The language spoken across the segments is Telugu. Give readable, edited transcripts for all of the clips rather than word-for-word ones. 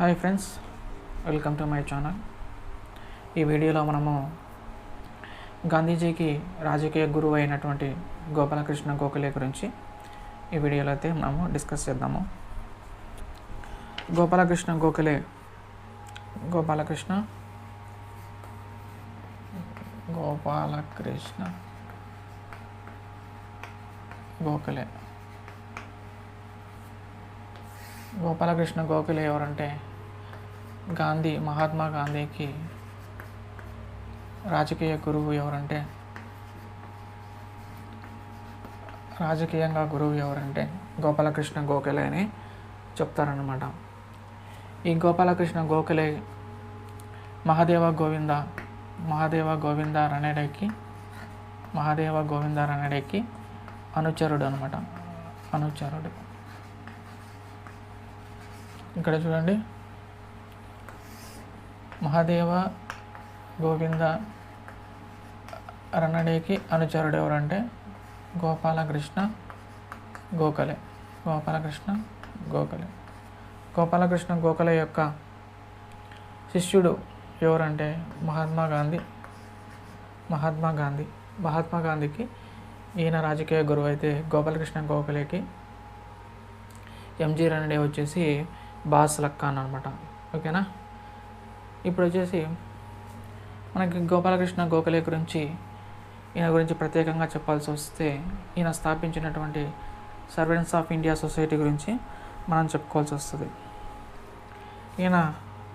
Hi friends, welcome to my channel. ఈ వీడియోలో మనము గాంధీజీకి రాజకీయ గురువు అయినటువంటి గోపాలకృష్ణ గోఖలే గురించి ఈ వీడియోలో అయితే మనము డిస్కస్ చేద్దాము. గోపాలకృష్ణ గోఖలే గోపాలకృష్ణ గోఖలే ఎవరంటే మహాత్మా గాంధీకి రాజకీయ గురువు ఎవరంటే గోపాలకృష్ణ గోఖలే అని చెప్తారన్నమాట. ఈ గోపాలకృష్ణ గోఖలే మహాదేవ గోవింద రనడేకి అనుచరుడు అనమాట. ఇక్కడ చూడండి, మహాదేవ గోవింద రనడేకి అనుచరుడు ఎవరంటే గోపాలకృష్ణ గోఖలే. గోపాలకృష్ణ గోఖలే యొక్క శిష్యుడు ఎవరంటే మహాత్మా గాంధీకి ఈయన రాజకీయ గురువు అయితే గోపాలకృష్ణ గోఖలేకి ఎంజి రనడే వచ్చేసి బాస్ లక్కాన్ అనమాట. ఓకేనా. ఇప్పుడు వచ్చేసి మనకి గోపాలకృష్ణ గోఖలే గురించి ప్రత్యేకంగా చెప్పాల్సి వస్తే ఈయన స్థాపించినటువంటి సర్వెంట్స్ ఆఫ్ ఇండియా సొసైటీ గురించి మనం చెప్పుకోవాల్సి వస్తుంది. ఈయన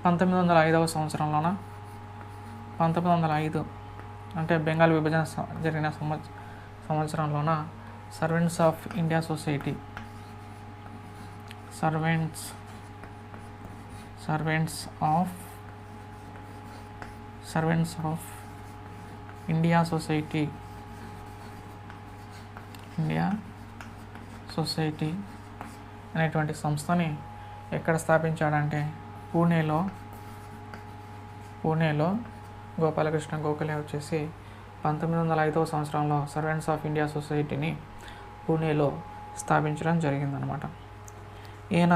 1905 సంవత్సరంలోన 1905 అంటే బెంగాల్ విభజన జరిగిన సంవత్సరంలోన servants of India society India society అనేటువంటి సంస్థని ఎక్కడ స్థాపించాడంటే పూణేలో గోపాలకృష్ణ గోఖలే వచ్చేసి 1905 సంవత్సరంలో సర్వెంట్స్ ఆఫ్ ఇండియా సొసైటీని పూణేలో స్థాపించడం జరిగిందనమాట. ఈయన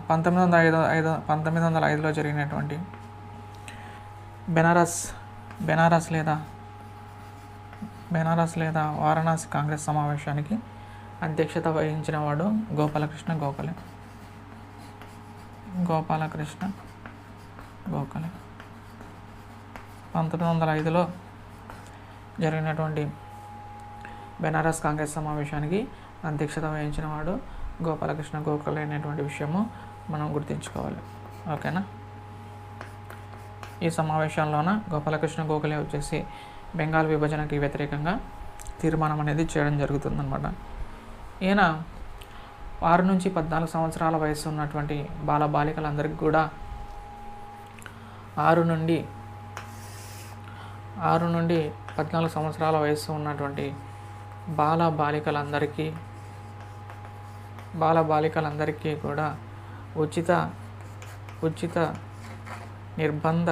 1905లో జరిగినటువంటి బెనారస్ లేదా వారణాసి కాంగ్రెస్ సమావేశానికి అధ్యక్షత వహించిన వాడు గోపాలకృష్ణ గోఖలే. 1905లో జరిగినటువంటి బెనారస్ కాంగ్రెస్ సమావేశానికి అధ్యక్షత వహించిన వాడు గోపాలకృష్ణ గోఖలే అనేటువంటి విషయము మనం గుర్తుంచుకోవాలి. ఓకేనా. ఈ సమావేశంలోన గోపాలకృష్ణ గోఖలే వచ్చేసి బెంగాల్ విభజనకి వ్యతిరేకంగా తీర్మానం అనేది చేయడం జరుగుతుందన్నమాట. ఈయన 6 నుంచి 14 సంవత్సరాల వయసు ఉన్నటువంటి బాలికలందరికీ కూడా 6 నుండి 14 సంవత్సరాల వయసు ఉన్నటువంటి బాలికలందరికీ కూడా ఉచిత నిర్బంధ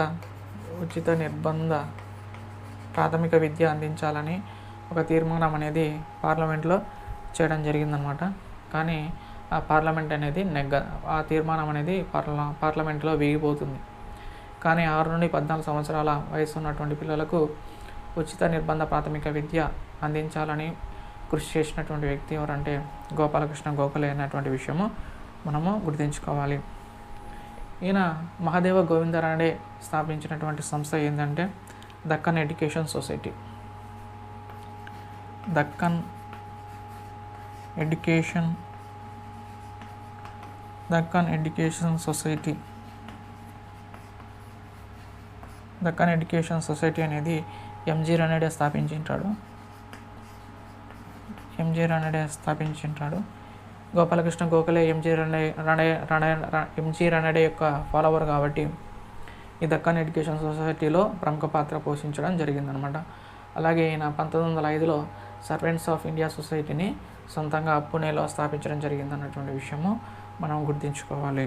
ప్రాథమిక విద్య అందించాలని ఒక తీర్మానం అనేది పార్లమెంట్లో చేయడం జరిగిందనమాట. కానీ ఆ తీర్మానం అనేది పార్లమెంట్లో వీగిపోతుంది. కానీ 6 నుండి 14 సంవత్సరాల వయసు ఉన్నటువంటి పిల్లలకు ఉచిత నిర్బంధ ప్రాథమిక విద్య అందించాలని కృషి చేసినటువంటి వ్యక్తి ఎవరంటే గోపాలకృష్ణ గోఖలే అనేటువంటి విషయము మనము గుర్తుంచుకోవాలి. ఈయన మహాదేవ గోవింద రనడే స్థాపించినటువంటి సంస్థ ఏంటంటే Deccan education society. Deccan education society అనేది ఎంజి రనడే స్థాపించింటాడు. గోపాలకృష్ణ గోఖలే ఎంజి రనడే యొక్క ఫాలోవర్ కాబట్టి ఈ దక్కన్ ఎడ్యుకేషన్ సొసైటీలో ప్రముఖ పాత్ర పోషించడం జరిగిందనమాట. అలాగే ఈయన 1905లో సర్వెంట్స్ ఆఫ్ ఇండియా సొసైటీని సొంతంగా పూణేలో స్థాపించడం జరిగిందన్నటువంటి విషయము మనం గుర్తుంచుకోవాలి.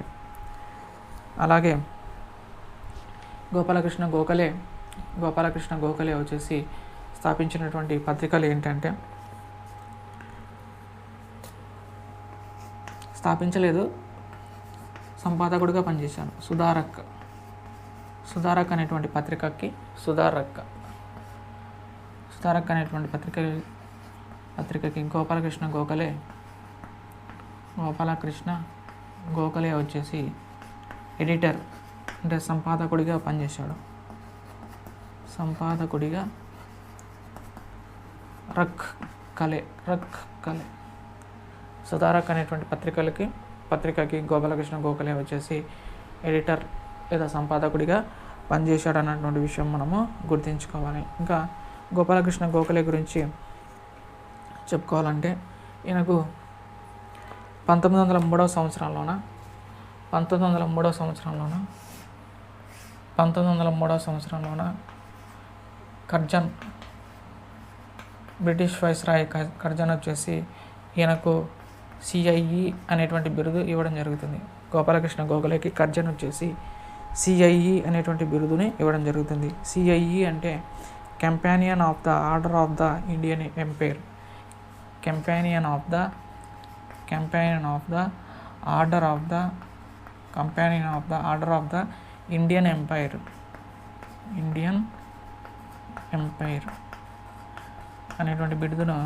అలాగే గోపాలకృష్ణ గోఖలే వచ్చేసి స్థాపించినటువంటి పత్రికలు ఏంటంటే స్థాపించలేదు, సంపాదకుడిగా పనిచేశాడు. సుధారక్ అనేటువంటి పత్రికకి సుధారక్ అనేటువంటి పత్రికకి గోపాలకృష్ణ గోఖలే వచ్చేసి ఎడిటర్ అంటే సంపాదకుడిగా పనిచేశాడు. రక్ కలే సుధారక్ అనేటువంటి పత్రికకి గోపాలకృష్ణ గోఖలే వచ్చేసి ఎడిటర్ లేదా సంపాదకుడిగా పనిచేశాడు అన్నటువంటి విషయం మనము గుర్తుంచుకోవాలి. ఇంకా గోపాలకృష్ణ గోఖలే గురించి చెప్పుకోవాలంటే ఈయనకు 1903 సంవత్సరంలోన కర్జన్ బ్రిటిష్ వైస్రాయ్ కర్జన్ వచ్చేసి ఈయనకు సిఐఈ అనేటువంటి బిరుదు ఇవ్వడం జరుగుతుంది. గోపాలకృష్ణ గోఖలేకి కర్జన్ వచ్చేసి సిఐఈ అనేటువంటి బిరుదుని ఇవ్వడం జరుగుతుంది. సిఐఈ అంటే companion of the order of the Indian Empire. Companion of the order of the Indian Empire అనేటువంటి బిరుదును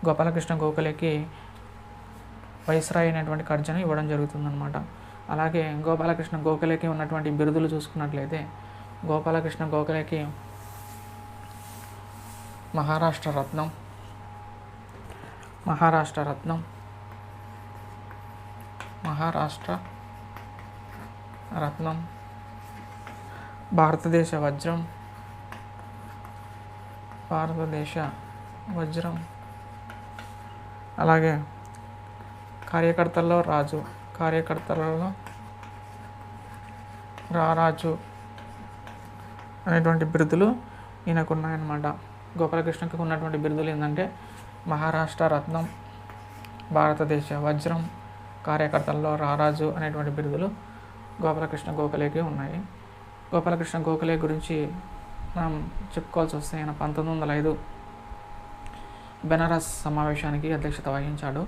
గోపాలకృష్ణ గోఖలేకి వైస్రాయ్ అనేటువంటి కర్జన్ ఇవ్వడం జరుగుతుందన్నమాట. అలాగే గోపాలకృష్ణ గోఖలేకి ఉన్నటువంటి బిరుదులు చూసుకున్నట్లయితే గోపాలకృష్ణ గోఖలేకి మహారాష్ట్ర రత్నం, భారతదేశ వజ్రం, అలాగే కార్యకర్తల్లో రారాజు అనేటువంటి బిరుదులు ఈయనకు ఉన్నాయన్నమాట. గోపాలకృష్ణకి ఉన్నటువంటి బిరుదులు ఏంటంటే మహారాష్ట్ర రత్నం, భారతదేశ వజ్రం, కార్యకర్తల్లో రారాజు అనేటువంటి బిరుదులు గోపాలకృష్ణ గోఖలేకి ఉన్నాయి. గోపాలకృష్ణ గోఖలే గురించి మనం చెప్పుకోవాల్సి వస్తే ఆయన 1905 బెనారస్ సమావేశానికి అధ్యక్షత వహించాడు.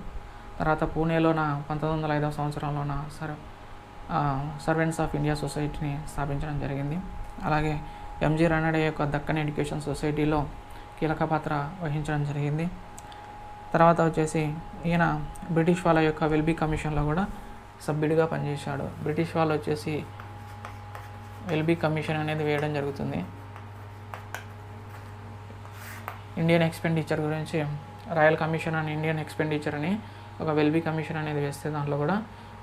తర్వాత పూణేలోన 1905 సంవత్సరంలోన సర్వెంట్స్ ఆఫ్ ఇండియా సొసైటీని స్థాపించడం జరిగింది. అలాగే ఎంజి రానడే యొక్క దక్కన్ ఎడ్యుకేషన్ సొసైటీలో కీలక పాత్ర వహించడం జరిగింది. తర్వాత వచ్చేసి ఈయన బ్రిటిష్ వాళ్ళ యొక్క వెల్బీ కమిషన్లో కూడా సభ్యుడిగా పనిచేశాడు. బ్రిటిష్ వాళ్ళు వచ్చేసి వెల్బీ కమిషన్ అనేది వేయడం జరుగుతుంది. ఇండియన్ ఎక్స్పెండిచర్ గురించి royal commission and Indian expenditure అని ఒక వెల్బీ కమిషన్ అనేది వేస్తే దాంట్లో కూడా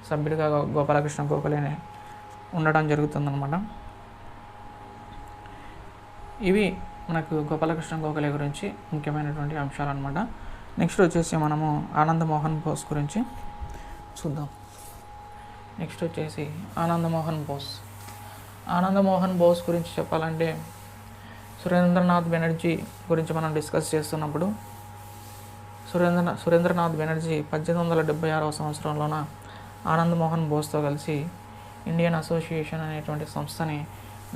సభ్యుడిగా గోపాలకృష్ణ గోఖలేనే ఉండడం జరుగుతుందన్నమాట. ఇవి మనకు గోపాలకృష్ణ గోఖలే గురించి ముఖ్యమైనటువంటి అంశాలు అన్నమాట. నెక్స్ట్ వచ్చేసి మనము ఆనంద్ మోహన్ బోస్ గురించి చూద్దాం. నెక్స్ట్ వచ్చేసి ఆనంద్ మోహన్ బోస్ గురించి చెప్పాలంటే సురేంద్రనాథ్ బెనర్జీ గురించి మనం డిస్కస్ చేస్తున్నప్పుడు సురేంద్రనాథ్ బెనర్జీ 1876 సంవత్సరంలోన ఆనంద్ మోహన్ బోస్తో కలిసి ఇండియన్ అసోసియేషన్ అనేటువంటి సంస్థని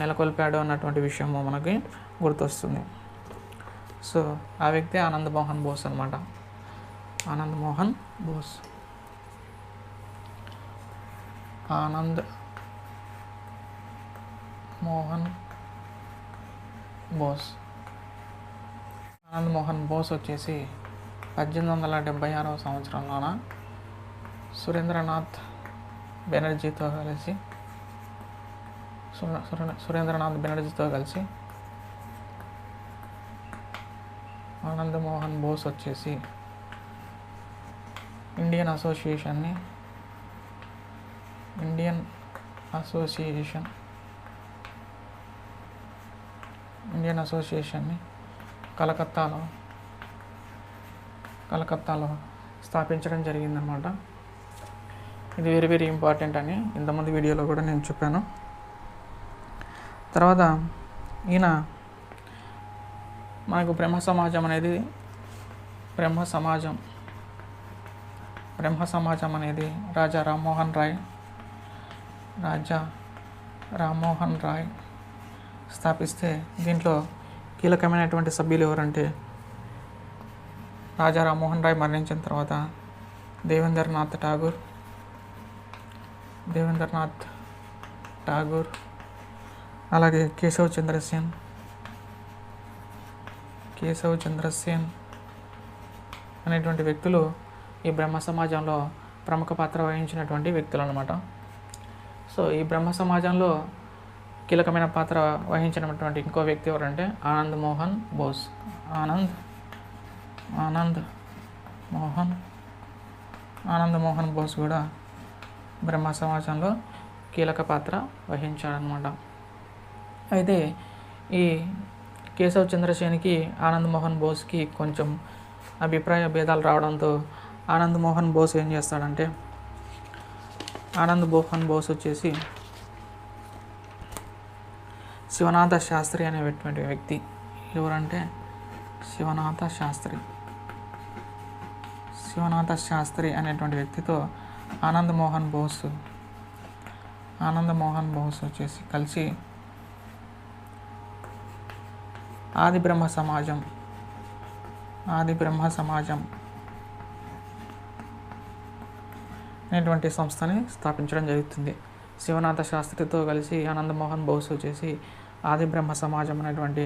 నెలకొల్పాడు అన్నటువంటి విషయము మనకి గుర్తొస్తుంది. సో ఆ వ్యక్తి ఆనంద్ మోహన్ బోస్ అనమాట. ఆనంద్ మోహన్ బోస్ వచ్చేసి 1876 సంవత్సరంలోన సురేంద్రనాథ్ బెనర్జీతో కలిసి ఆనంద్ మోహన్ బోస్ వచ్చేసి ఇండియన్ అసోసియేషన్ని కలకత్తాలో స్థాపించడం జరిగిందనమాట. ఇది వెరీ వెరీ ఇంపార్టెంట్ అని ఇంతమంది వీడియోలో కూడా నేను చెప్పాను. తర్వాత ఈయన మనకు బ్రహ్మ సమాజం అనేది రాజా రామ్మోహన్ రాయ్ స్థాపిస్తే దీంట్లో కీలకమైనటువంటి సభ్యులు ఎవరంటే రాజా రామ్మోహన్ రాయ్ మరణించిన తర్వాత దేవేంద్రనాథ్ ఠాగూర్, దేవేంద్రనాథ్ ఠాగూర్, అలాగే కేశవ్ చంద్ర సేన్ అనేటువంటి వ్యక్తులు ఈ బ్రహ్మ సమాజంలో ప్రముఖ పాత్ర వహించినటువంటి వ్యక్తులు అన్నమాట. సో ఈ బ్రహ్మ సమాజంలో కీలకమైన పాత్ర వహించినటువంటి ఇంకో వ్యక్తి ఎవరంటే ఆనంద్ మోహన్ బోస్ కూడా బ్రహ్మ సమాజంలో కీలక పాత్ర వహించాడనమాట. అయితే ఈ కేశవ్ చంద్రసేన్కి ఆనంద్ మోహన్ బోస్కి కొంచెం అభిప్రాయ భేదాలు రావడంతో ఆనంద్ మోహన్ బోస్ ఏం చేస్తాడంటే, ఆనంద్ మోహన్ బోస్ వచ్చేసి శివనాథ శాస్త్రి అనేటువంటి వ్యక్తి, ఎవరంటే శివనాథ శాస్త్రి అనేటువంటి వ్యక్తితో ఆనంద్ మోహన్ బోస్ వచ్చేసి కలిసి ఆది బ్రహ్మ సమాజం అనేటువంటి సంస్థని స్థాపించడం జరుగుతుంది. శివనాథ శాస్త్రితో కలిసి ఆనంద్ మోహన్ బోస్ వచ్చేసి ఆది బ్రహ్మ సమాజం అనేటువంటి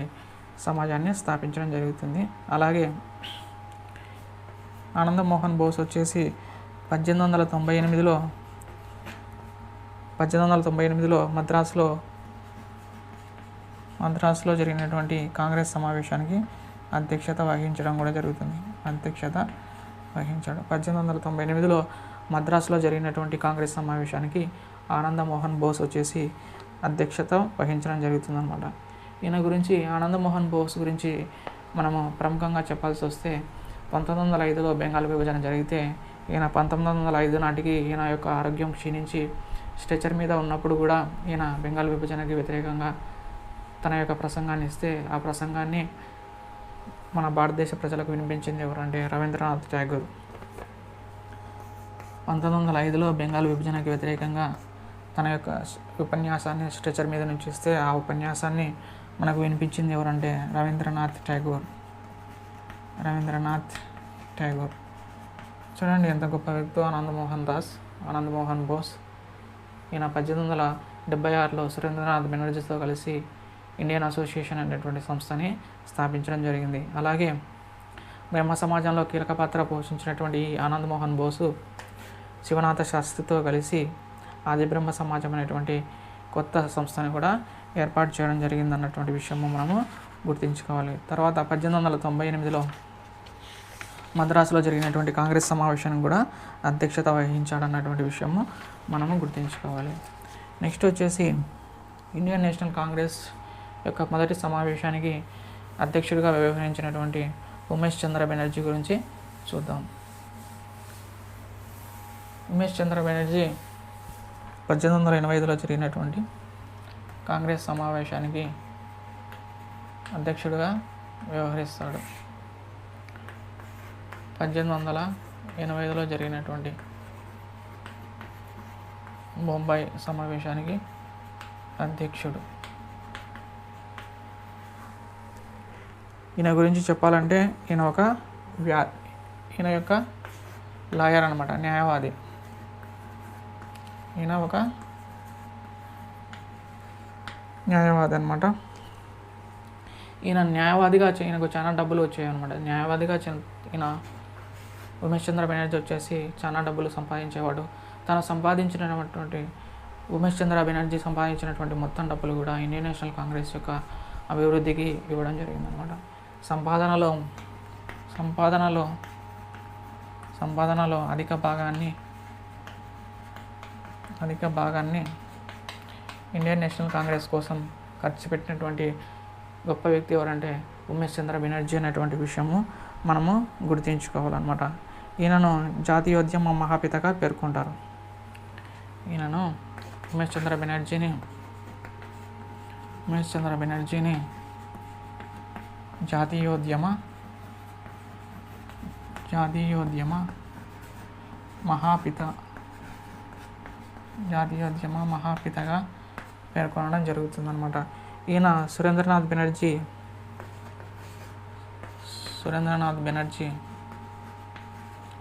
సమాజాన్ని స్థాపించడం జరుగుతుంది. అలాగే ఆనంద్ మోహన్ బోస్ వచ్చేసి 1898లో మద్రాసులో జరిగినటువంటి కాంగ్రెస్ సమావేశానికి అధ్యక్షత వహించడం కూడా జరుగుతుంది. 1898లో మద్రాసులో జరిగినటువంటి కాంగ్రెస్ సమావేశానికి ఆనంద్ మోహన్ బోస్ వచ్చేసి అధ్యక్షత వహించడం జరుగుతుందన్నమాట. ఈయన గురించి, ఆనంద్ మోహన్ బోస్ గురించి మనము ప్రముఖంగా చెప్పాల్సి వస్తే 1905లో బెంగాల్ విభజన జరిగితే ఈయన 1905 నాటికి ఈయన యొక్క ఆరోగ్యం క్షీణించి స్ట్రెచర్ మీద ఉన్నప్పుడు కూడా ఈయన బెంగాల్ విభజనకి వ్యతిరేకంగా తన యొక్క ప్రసంగాన్ని ఇస్తే, ఆ ప్రసంగాన్ని మన భారతదేశ ప్రజలకు వినిపించింది ఎవరంటే రవీంద్రనాథ్ ఠాగూర్. 1905లో బెంగాల్ విభజనకి వ్యతిరేకంగా తన యొక్క ఉపన్యాసాన్ని స్ట్రెచర్ మీద నుంచి ఇస్తే, ఆ ఉపన్యాసాన్ని మనకు వినిపించింది ఎవరంటే రవీంద్రనాథ్ ఠాగూర్. చూడండి ఎంత గొప్ప వ్యక్తి ఆనంద్ మోహన్ బోస్. ఈయన 1876లో సురేంద్రనాథ్ బెనర్జీతో కలిసి ఇండియన్ అసోసియేషన్ అనేటువంటి సంస్థని స్థాపించడం జరిగింది. అలాగే బ్రహ్మ సమాజంలో కీలక పాత్ర పోషించినటువంటి ఈ ఆనంద్ మోహన్ బోసు శివనాథ శాస్త్రితో కలిసి ఆది బ్రహ్మ సమాజం అనేటువంటి కొత్త సంస్థని కూడా ఏర్పాటు చేయడం జరిగింది అన్నటువంటి విషయము మనము గుర్తుంచుకోవాలి. తర్వాత 1898లో మద్రాసులో జరిగినటువంటి కాంగ్రెస్ సమావేశానికి కూడా అధ్యక్షత వహించాడన్నటువంటి విషయము మనము గుర్తుంచుకోవాలి. నెక్స్ట్ వచ్చేసి ఇండియన్ నేషనల్ కాంగ్రెస్ యొక్క మొదటి సమావేశానికి అధ్యక్షుడిగా వ్యవహరించినటువంటి ఉమేష్ చంద్ర బెనర్జీ గురించి చూద్దాం. ఉమేష్ చంద్ర బెనర్జీ 1885లో జరిగినటువంటి కాంగ్రెస్ సమావేశానికి అధ్యక్షుడిగా వ్యవహరిస్తాడు. 1885లో జరిగినటువంటి బొంబాయి సమావేశానికి అధ్యక్షుడు. ఈయన గురించి చెప్పాలంటే ఈయన యొక్క లాయర్ అనమాట, న్యాయవాది. ఈయన ఒక న్యాయవాది అనమాట. ఈయనకు చాలా డబ్బులు వచ్చాయి అనమాట. న్యాయవాదిగా ఈయన ఉమేష్ చంద్ర బెనర్జీ వచ్చేసి చాలా డబ్బులు సంపాదించేవాడు. ఉమేష్ చంద్ర బెనర్జీ సంపాదించినటువంటి మొత్తం డబ్బులు కూడా ఇండియన్ నేషనల్ కాంగ్రెస్ యొక్క అభివృద్ధికి ఇవ్వడం జరిగిందనమాట. సంపాదనలో అధిక భాగాన్ని ఇండియన్ నేషనల్ కాంగ్రెస్ కోసం ఖర్చు పెట్టినటువంటి గొప్ప వ్యక్తి ఎవరంటే ఉమేష్ చంద్ర బెనర్జీ అనేటువంటి విషయము మనము గుర్తుంచుకోవాలన్నమాట. ఈయనను జాతీయోద్యమ మహాపితగా పేర్కొంటారు. ఉమేష్ చంద్ర బెనర్జీని జాతీయోద్యమ మహాపితగా పేర్కొనడం జరుగుతుందన్నమాట. ఈయన సురేంద్రనాథ్ బెనర్జీ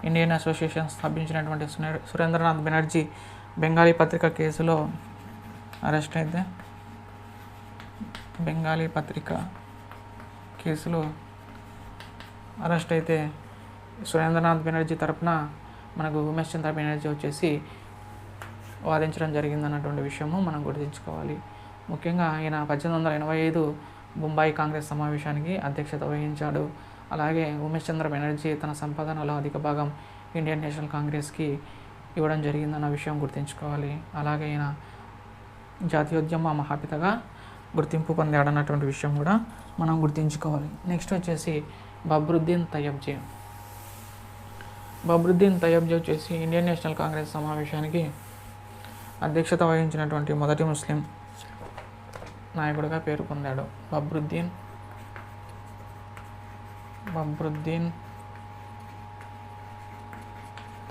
ఇండియన్ అసోసియేషన్ స్థాపించినటువంటి సురేంద్రనాథ్ బెనర్జీ బెంగాలీ పత్రిక కేసులో అరెస్ట్ అయితే బెంగాలీ పత్రిక కేసులో అరెస్ట్ అయితే సురేంద్రనాథ్ బెనర్జీ తరపున మనకు ఉమేష్ చంద్ర బెనర్జీ వచ్చేసి వాదించడం జరిగిందన్నటువంటి విషయము మనం గుర్తుంచుకోవాలి. ముఖ్యంగా ఆయన 1885 బొంబాయి కాంగ్రెస్ సమావేశానికి అధ్యక్షత వహించాడు. అలాగే ఉమేష్ చంద్ర బెనర్జీ తన సంపాదనలో అధిక భాగం ఇండియన్ నేషనల్ కాంగ్రెస్కి ఇవ్వడం జరిగిందన్న విషయం గుర్తుంచుకోవాలి. అలాగే ఆయన జాతీయోద్యమ మహాపితగా గుర్తింపు పొందాడన్నటువంటి విషయం కూడా మనం గుర్తుంచుకోవాలి. నెక్స్ట్ వచ్చేసి బబ్రుద్దీన్ తయ్యబ్జీ. బబ్రుద్దీన్ తయ్యబ్జీ వచ్చేసి ఇండియన్ నేషనల్ కాంగ్రెస్ సమావేశానికి అధ్యక్షత వహించినటువంటి మొదటి ముస్లిం నాయకుడిగా పేరు పొందాడు. బబ్రుద్దీన్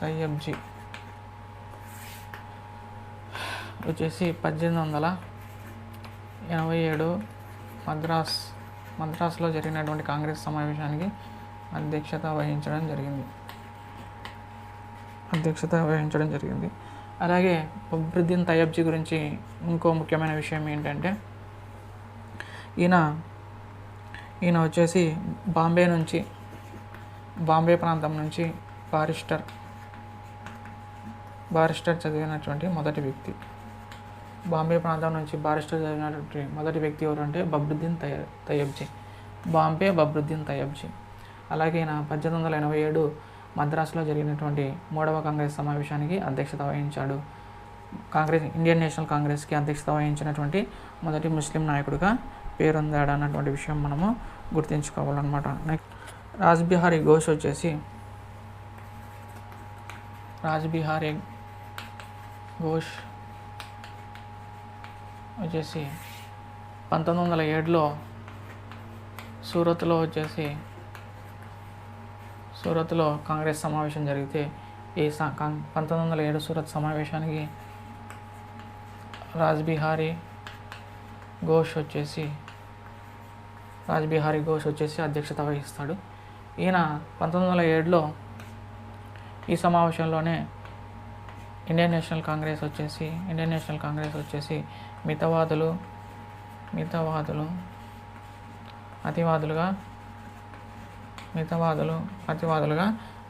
తయ్యబ్జీ వచ్చేసి 1887 మద్రాసులో జరిగినటువంటి కాంగ్రెస్ సమావేశానికి అధ్యక్షత వహించడం జరిగింది. అలాగే బబ్రుద్దీన్ తయ్యబ్జీ గురించి ఇంకో ముఖ్యమైన విషయం ఏంటంటే ఈయన వచ్చేసి బాంబే ప్రాంతం నుంచి బారిస్టర్ చదివినటువంటి మొదటి వ్యక్తి. బాంబే ప్రాంతం నుంచి బారిస్టర్ చదివినటువంటి మొదటి వ్యక్తి ఎవరంటే బబ్రుద్దీన్ తయ్యబ్జీ. అలాగే ఈయన 1887 మద్రాసులో జరిగినటువంటి 3వ కాంగ్రెస్ సమావేశానికి అధ్యక్షత వహించాడు. ఇండియన్ నేషనల్ కాంగ్రెస్కి అధ్యక్షత వహించినటువంటి మొదటి ముస్లిం నాయకుడిగా పేరొందాడు అన్నటువంటి విషయం మనము గుర్తుంచుకోవాలన్నమాట. నెక్స్ట్ రాజ్బిహారీ ఘోష్ వచ్చేసి 1907లో సూరత్లో కాంగ్రెస్ సమావేశం జరిగితే ఈ 1907 సూరత్ సమావేశానికి రాజ్బిహారీ ఘోష్ వచ్చేసి అధ్యక్షత వహిస్తాడు. ఈయన 1907లో ఈ సమావేశంలోనే ఇండియన్ నేషనల్ కాంగ్రెస్ వచ్చేసి మితవాదులు అతివాదులుగా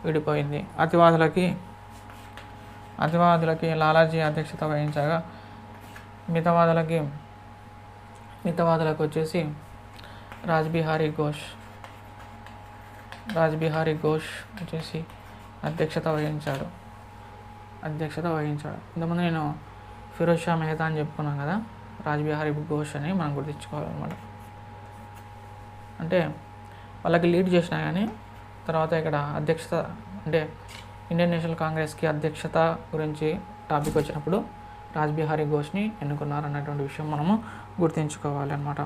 విడిపోయింది. అతివాదులకి లాలాజీ అధ్యక్షత వహించగా మితవాదులకు వచ్చేసి రాజ్బిహారీ ఘోష్ వచ్చేసి అధ్యక్షత వహించాడు. ఇంతకుముందు నేను ఫిరోజ్ షా మెహతా అని చెప్పుకున్నాను కదా, రాజ్బిహారీ ఘోష్ అని మనం గుర్తించుకోవాలన్నమాట. అంటే వాళ్ళకి లీడ్ చేసినా కానీ తర్వాత ఇక్కడ అధ్యక్షత అంటే ఇండియన్ నేషనల్ కాంగ్రెస్కి అధ్యక్షత గురించి టాపిక్ వచ్చినప్పుడు రాజ్బిహారీ ఘోష్ని ఎన్నుకున్నారు అన్నటువంటి విషయం మనము గుర్తుంచుకోవాలి అన్నమాట.